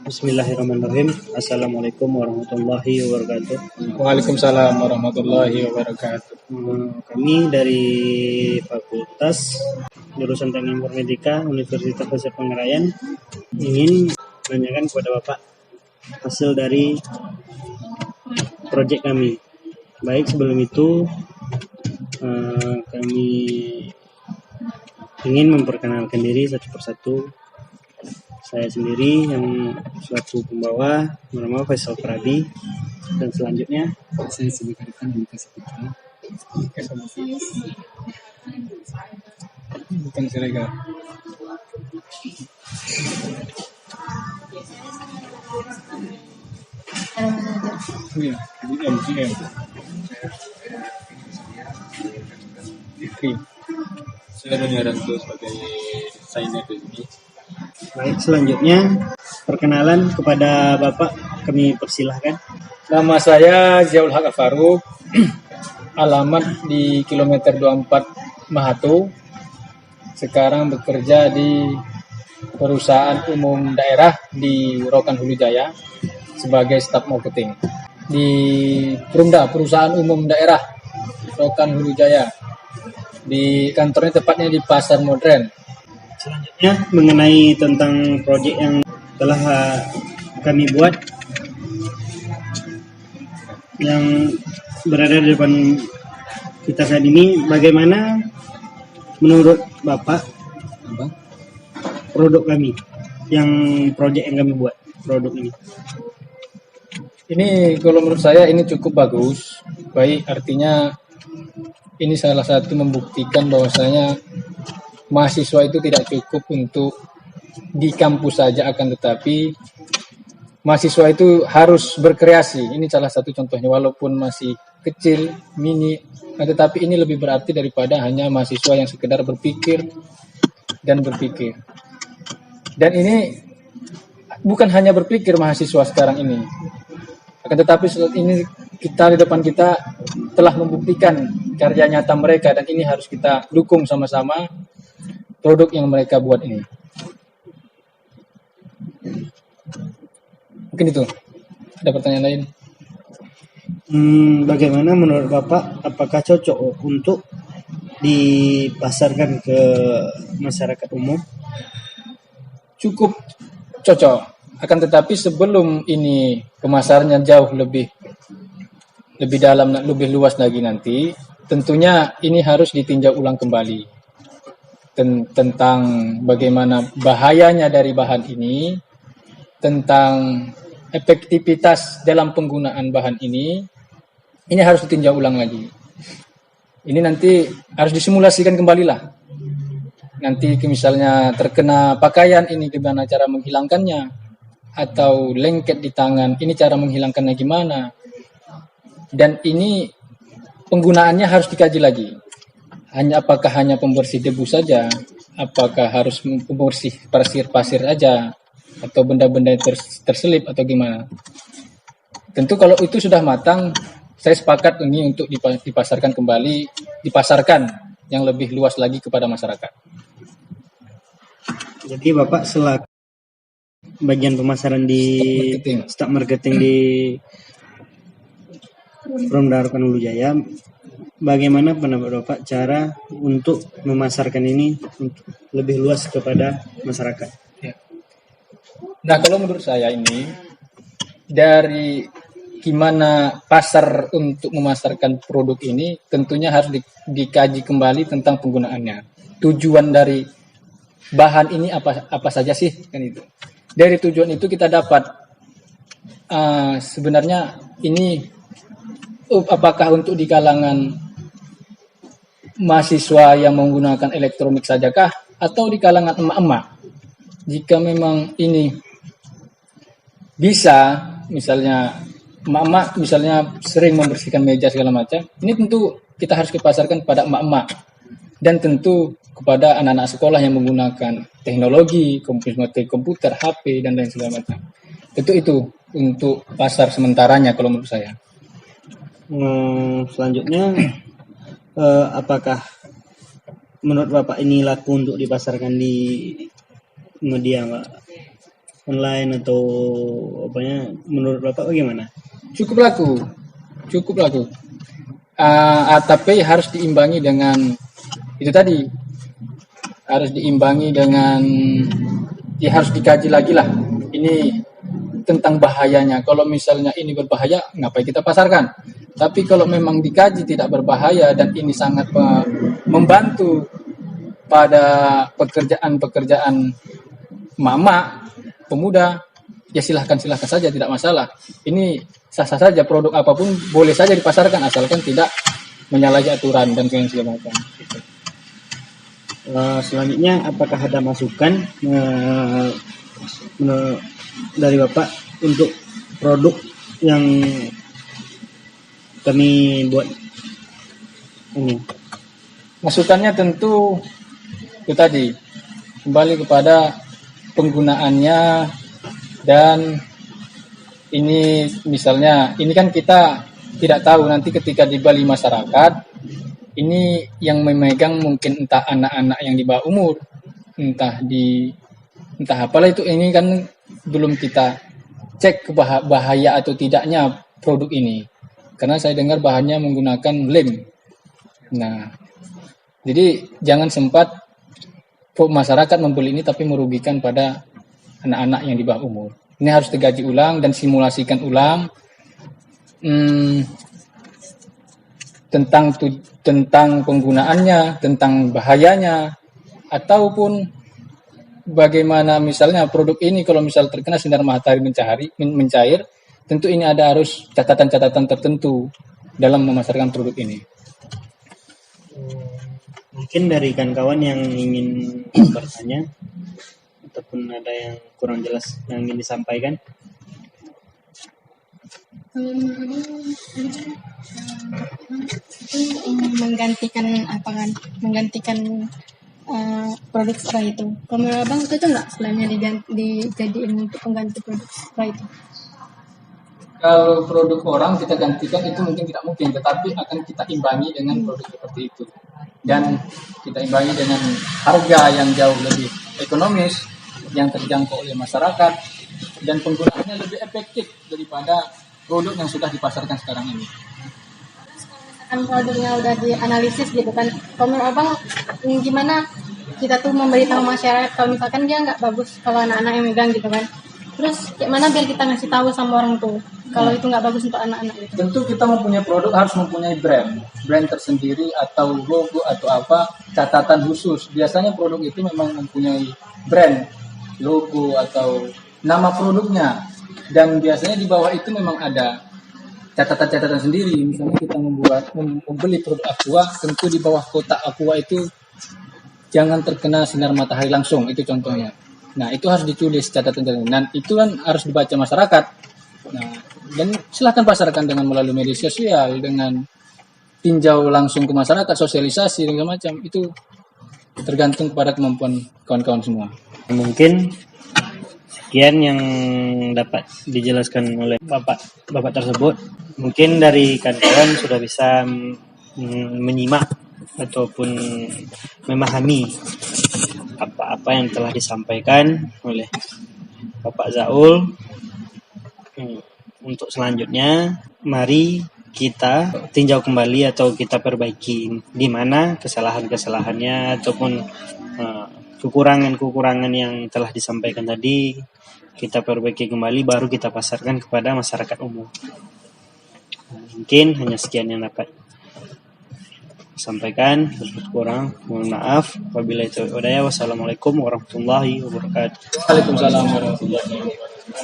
Bismillahirrahmanirrahim. Assalamualaikum warahmatullahi wabarakatuh. Waalaikumsalam warahmatullahi wabarakatuh. Kami dari Fakultas Jurusan Teknik Informatika Universitas Pasir Pengarayan ingin menanyakan kepada Bapak hasil dari proyek kami. Baik, sebelum itu kami ingin memperkenalkan diri satu persatu. Saya sendiri yang selaku pembawa bernama Faisal Pradi, dan selanjutnya Saya sebagai rekan Lukas Putra. Bukan Siregar. Iya, di MGM. Saya Doni Aranto sebagai desainer di sini. baik, selanjutnya perkenalan kepada Bapak kami persilahkan. Nama saya Ziaul Haq Farouk. Alamat di kilometer 24 Mahato. Sekarang bekerja di perusahaan umum daerah di Rokan Hulu Jaya sebagai staf marketing. Di Perumda, perusahaan umum daerah Rokan Hulu Jaya. Di kantornya tepatnya di Pasar Modern. Selanjutnya mengenai tentang proyek yang telah kami buat yang berada di depan kita saat ini, bagaimana menurut Bapak produk kami, proyek yang kami buat, produk ini? Ini kalau menurut saya ini cukup bagus. Baik, artinya ini salah satu membuktikan bahwasanya mahasiswa itu tidak cukup untuk di kampus saja, akan tetapi mahasiswa itu harus berkreasi. Ini salah satu contohnya, walaupun masih kecil, mini, tetapi ini lebih berarti daripada hanya mahasiswa yang sekedar berpikir dan berpikir. Dan ini bukan hanya berpikir mahasiswa sekarang ini, akan tetapi saat ini kita di depan kita telah membuktikan karya nyata mereka, dan ini harus kita dukung sama-sama produk yang mereka buat ini. Mungkin itu. Ada pertanyaan lain? Bagaimana menurut Bapak, apakah cocok untuk dipasarkan ke masyarakat umum? Cukup cocok. Akan tetapi sebelum ini pemasarannya jauh lebih dalam, lebih luas lagi nanti, tentunya ini harus ditinjau ulang kembali tentang bagaimana bahayanya dari bahan ini, tentang efektivitas dalam penggunaan bahan ini harus ditinjau ulang lagi. Ini nanti harus disimulasikan kembali lah. Nanti misalnya terkena pakaian, ini gimana cara menghilangkannya, atau lengket di tangan, ini cara menghilangkannya gimana. Dan ini penggunaannya harus dikaji lagi. Apakah hanya pembersih debu saja, apakah harus pembersih pasir aja, atau benda-benda terselip atau gimana. Tentu kalau itu sudah matang, saya sepakat ini untuk dipasarkan kembali, dipasarkan yang lebih luas lagi kepada masyarakat. Jadi Bapak selaku bagian pemasaran di staf marketing di Perumda Rokan Hulu Jaya, bagaimana pendapat Bapak cara untuk memasarkan ini untuk lebih luas kepada masyarakat? Ya. Nah, kalau menurut saya ini dari gimana pasar untuk memasarkan produk ini tentunya harus dikaji kembali tentang penggunaannya. Tujuan dari bahan ini apa saja sih, kan itu. Dari tujuan itu kita dapat sebenarnya ini apakah untuk di kalangan mahasiswa yang menggunakan elektronik sajakah, atau di kalangan emak-emak. Jika memang ini bisa, misalnya emak-emak misalnya sering membersihkan meja segala macam, ini tentu kita harus dipasarkan pada emak-emak, dan tentu kepada anak-anak sekolah yang menggunakan teknologi, komputer, HP, dan lain segala macam. Tentu itu untuk pasar sementaranya kalau menurut saya. Selanjutnya, apakah menurut Bapak ini laku untuk dipasarkan di media, Pak? online atau apanya menurut Bapak bagaimana? Cukup laku. Tapi harus diimbangi dengan itu tadi, harus diimbangi dengan harus dikaji lagi lah. Ini tentang bahayanya. Kalau misalnya ini berbahaya, ngapain kita pasarkan? Tapi kalau memang dikaji tidak berbahaya dan ini sangat membantu pada pekerjaan mama, pemuda, ya silahkan saja, tidak masalah. Ini sah-sah saja, produk apapun boleh saja dipasarkan asalkan tidak menyalahi aturan dan segala macam. Selanjutnya, apakah ada masukan dari Bapak untuk produk yang kami buat ini? Masukannya tentu itu tadi, kembali kepada penggunaannya. Dan ini misalnya, ini kan kita tidak tahu nanti ketika di Bali masyarakat, ini yang memegang mungkin entah anak-anak yang di bawah umur, entah apalah itu, ini kan belum kita cek bahaya atau tidaknya produk ini. Karena saya dengar bahannya menggunakan lem. Nah, jadi jangan sempat masyarakat membeli ini tapi merugikan pada anak-anak yang di bawah umur. Ini harus digaji ulang dan simulasikan ulang tentang penggunaannya, tentang bahayanya, ataupun bagaimana misalnya produk ini kalau misal terkena sinar matahari mencair, tentu ini ada harus catatan-catatan tertentu dalam memasarkan produk ini. Mungkin dari kawan-kawan yang ingin bertanya ataupun ada yang kurang jelas yang ingin disampaikan. Menggantikan produk spray itu. Kalau menurut Abang itu nggak sebenarnya dijadiin untuk pengganti produk spray itu? Kalau produk orang kita gantikan itu mungkin tidak mungkin, tetapi akan kita imbangi dengan produk seperti itu. Dan kita imbangi dengan harga yang jauh lebih ekonomis, yang terjangkau oleh masyarakat, dan penggunaannya lebih efektif daripada produk yang sudah dipasarkan sekarang ini. Kan produknya udah dianalisis gitu kan. Kalau menurut Abang, gimana kita tuh memberitahu masyarakat kalau misalkan dia nggak bagus kalau anak-anak yang megang gitu kan. Terus gimana biar kita ngasih tahu sama orang tuh kalau itu nggak bagus untuk anak-anak gitu. Tentu kita mempunyai produk harus mempunyai brand tersendiri atau logo atau apa, catatan khusus. Biasanya produk itu memang mempunyai brand, logo atau nama produknya. Dan biasanya di bawah itu memang ada catatan-catatan sendiri. Misalnya kita membeli produk Aqua, tentu di bawah kotak Aqua itu jangan terkena sinar matahari langsung, itu contohnya. Nah, itu harus ditulis catatan-catatan. Dan itu kan harus dibaca masyarakat. Nah, dan silakan pasarkan dengan melalui media sosial, dengan tinjau langsung ke masyarakat, sosialisasi dan macam. Itu tergantung kepada kemampuan kawan-kawan semua. Mungkin sekian yang dapat dijelaskan oleh Bapak tersebut. Mungkin dari kawan-kawan sudah bisa menyimak ataupun memahami apa-apa yang telah disampaikan oleh Bapak Zaul. Untuk selanjutnya, mari kita tinjau kembali atau kita perbaiki di mana kesalahan-kesalahannya ataupun kekurangan-kekurangan yang telah disampaikan tadi, kita perbaiki kembali baru kita pasarkan kepada masyarakat umum. Mungkin hanya sekian yang dapat sampaikan. Kurang mohon maaf. Wabillahi taufiq wal hidayah. Wassalamualaikum warahmatullahi wabarakatuh. Waalaikumsalam warahmatullahi wabarakatuh.